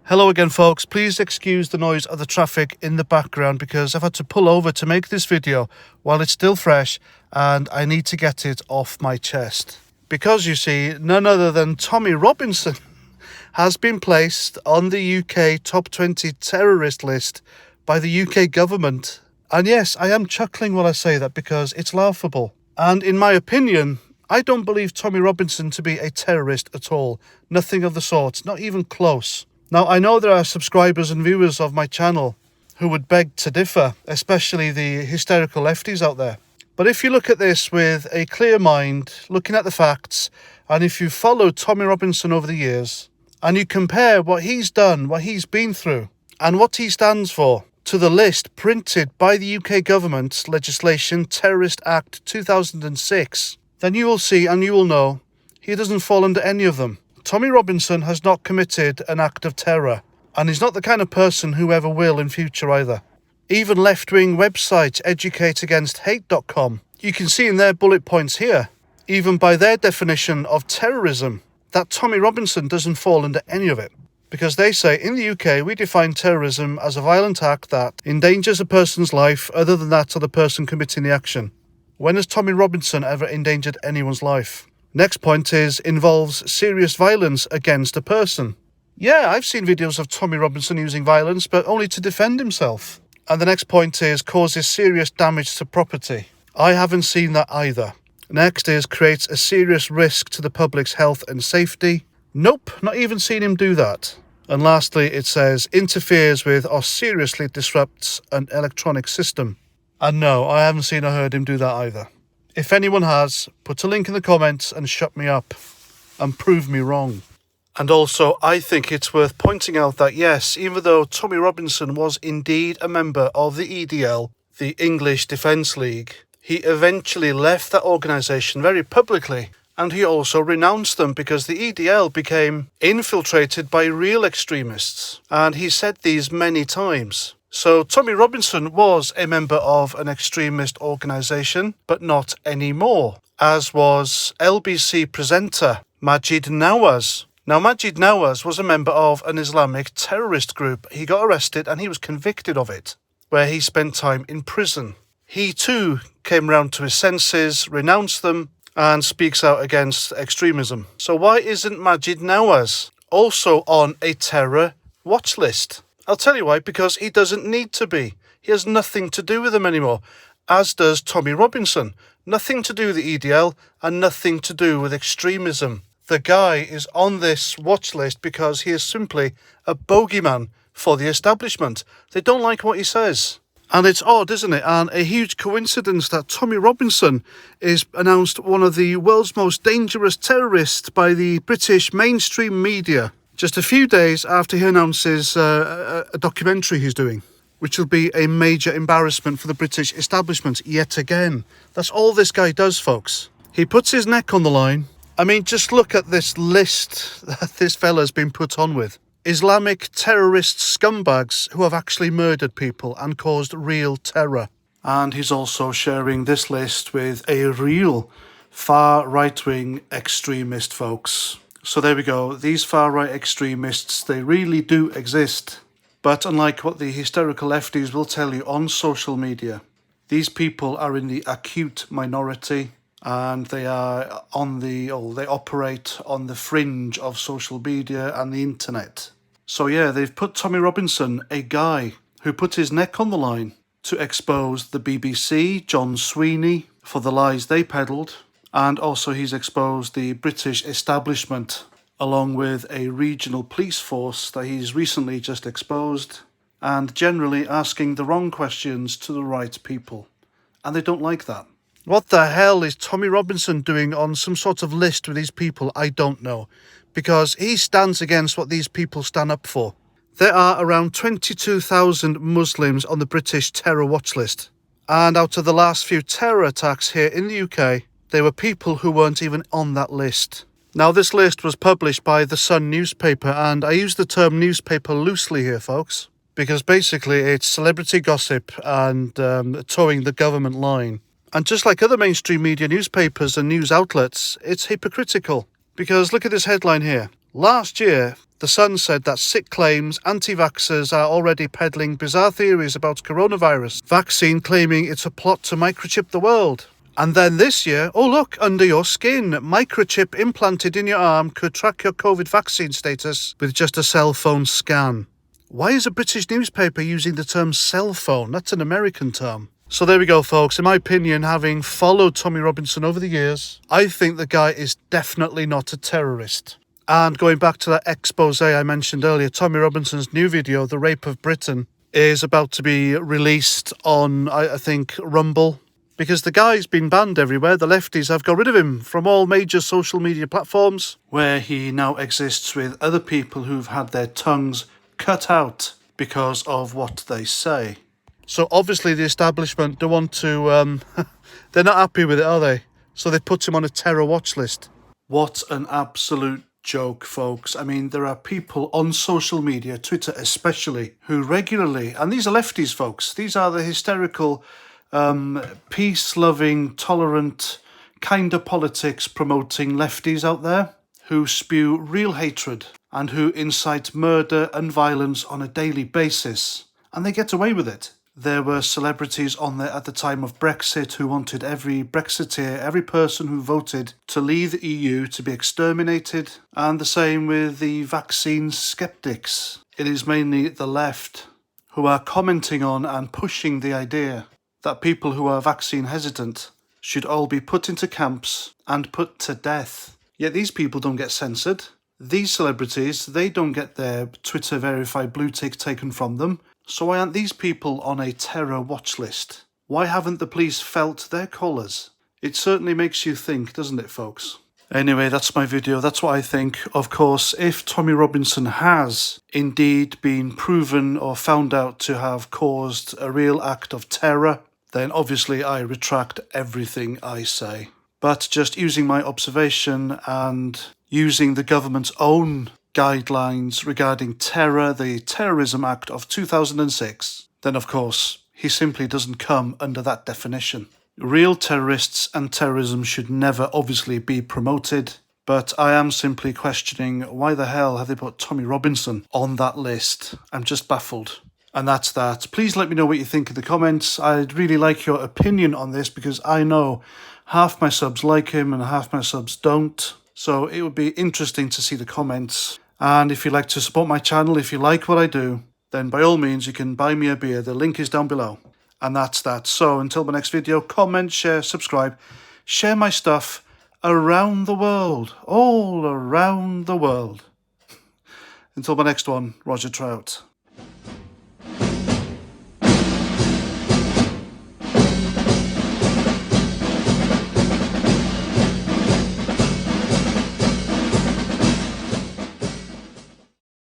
Hello again, folks. Please excuse the noise of the traffic in the background because I've had to pull over to make this video while it's still fresh and I need to get it off my chest. Because you see, none other than Tommy Robinson has been placed on the UK top 20 terrorist list by the UK government. And yes, I am chuckling when I say that because it's laughable. And in my opinion, I don't believe Tommy Robinson to be a terrorist at all. Nothing of the sort, not even close. Now, I know there are subscribers and viewers of my channel who would beg to differ, especially the hysterical lefties out there. But if you look at this with a clear mind, looking at the facts, and if you follow Tommy Robinson over the years, and you compare what he's done, what he's been through, and what he stands for, to the list printed by the UK government's legislation, Terrorist Act 2006, then you will see and you will know he doesn't fall under any of them. Tommy Robinson has not committed an act of terror, and he's not the kind of person who ever will in future either. Even left-wing websites educateagainst-hate.com, you can see in their bullet points here, even by their definition of terrorism, that Tommy Robinson doesn't fall under any of it. Because they say, in the UK, we define terrorism as a violent act that endangers a person's life other than that of the person committing the action. When has Tommy Robinson ever endangered anyone's life? Next point is, involves serious violence against a person. Yeah, I've seen videos of Tommy Robinson using violence, but only to defend himself. And the next point is, causes serious damage to property. I haven't seen that either. Next is, creates a serious risk to the public's health and safety. Nope, not even seen him do that. And lastly, it says, interferes with or seriously disrupts an electronic system. And no, I haven't seen or heard him do that either. If anyone has, put a link in the comments and shut me up and prove me wrong. And also, I think it's worth pointing out that yes, even though Tommy Robinson was indeed a member of the EDL, the English Defence League, he eventually left that organisation very publicly, and he also renounced them because the EDL became infiltrated by real extremists, and he said these many times. So Tommy Robinson was a member of an extremist organisation, but not anymore, as was LBC presenter Maajid Nawaz. Now, Maajid Nawaz was a member of an Islamic terrorist group. He got arrested and he was convicted of it, where he spent time in prison. He too came round to his senses, renounced them, and speaks out against extremism. So why isn't Maajid Nawaz also on a terror watch list? I'll tell you why, because he doesn't need to be. He has nothing to do with them anymore, as does Tommy Robinson. Nothing to do with the EDL and nothing to do with extremism. The guy is on this watch list because he is simply a bogeyman for the establishment. They don't like what he says. And it's odd, isn't it? And a huge coincidence that Tommy Robinson is announced one of the world's most dangerous terrorists by the British mainstream media, just a few days after he announces a documentary he's doing, which will be a major embarrassment for the British establishment yet again. That's all this guy does, folks. He puts his neck on the line. I mean, just look at this list that this fella's been put on with. Islamic terrorist scumbags who have actually murdered people and caused real terror. And he's also sharing this list with a real far right-wing extremist, folks. So there we go. These far-right extremists, they really do exist. But unlike what the hysterical lefties will tell you on social media, these people are in the acute minority, and they are they operate on the fringe of social media and the internet. So yeah, they've put Tommy Robinson, a guy who put his neck on the line to expose the BBC, John Sweeney, for the lies they peddled, and also he's exposed the British establishment along with a regional police force that he's recently just exposed, and generally asking the wrong questions to the right people. And they don't like that. What the hell is Tommy Robinson doing on some sort of list with these people? I don't know. Because he stands against what these people stand up for. There are around 22,000 Muslims on the British terror watch list. And out of the last few terror attacks here in the UK, there were people who weren't even on that list. Now, this list was published by the Sun newspaper, and I use the term newspaper loosely here, folks, because basically it's celebrity gossip and towing the government line. And just like other mainstream media newspapers and news outlets, it's hypocritical. Because look at this headline here. Last year, The Sun said that sick claims anti-vaxxers are already peddling bizarre theories about coronavirus vaccine, claiming it's a plot to microchip the world. And then this year, oh look, under your skin, microchip implanted in your arm could track your COVID vaccine status with just a cell phone scan. Why is a British newspaper using the term cell phone? That's an American term. So there we go, folks. In my opinion, having followed Tommy Robinson over the years, I think the guy is definitely not a terrorist. And going back to that expose I mentioned earlier, Tommy Robinson's new video, The Rape of Britain, is about to be released on, I think, Rumble. Because the guy's been banned everywhere. The lefties have got rid of him from all major social media platforms, where he now exists with other people who've had their tongues cut out because of what they say. So obviously the establishment don't want to, they're not happy with it, are they? So they put him on a terror watch list. What an absolute joke, folks. I mean, there are people on social media, Twitter especially, who regularly, and these are lefties, folks, these are the hysterical, peace-loving, tolerant kind of politics promoting lefties out there who spew real hatred and who incite murder and violence on a daily basis. And they get away with it. There were celebrities on there at the time of Brexit who wanted every Brexiteer, every person who voted to leave the EU to be exterminated. And the same with the vaccine skeptics. It is mainly the left who are commenting on and pushing the idea that people who are vaccine hesitant should all be put into camps and put to death. Yet these people don't get censored. These celebrities, they don't get their Twitter verified blue tick taken from them. So why aren't these people on a terror watch list? Why haven't the police felt their collars? It certainly makes you think, doesn't it, folks? Anyway, that's my video. That's what I think. Of course, if Tommy Robinson has indeed been proven or found out to have caused a real act of terror, then obviously I retract everything I say. But just using my observation and using the government's own guidelines regarding terror, the Terrorism Act of 2006, then of course he simply doesn't come under that definition. Real terrorists and terrorism should never obviously be promoted, but I am simply questioning why the hell have they put Tommy Robinson on that list. I'm just baffled. And that's that. Please let me know what you think in the comments. I'd really like your opinion on this because I know half my subs like him and half my subs don't. So it would be interesting to see the comments. And if you'd like to support my channel, if you like what I do, then by all means you can buy me a beer. The link is down below. And that's that. So until my next video, comment, share, subscribe, share my stuff around the world, all around the world. Until my next one, Roger Trout.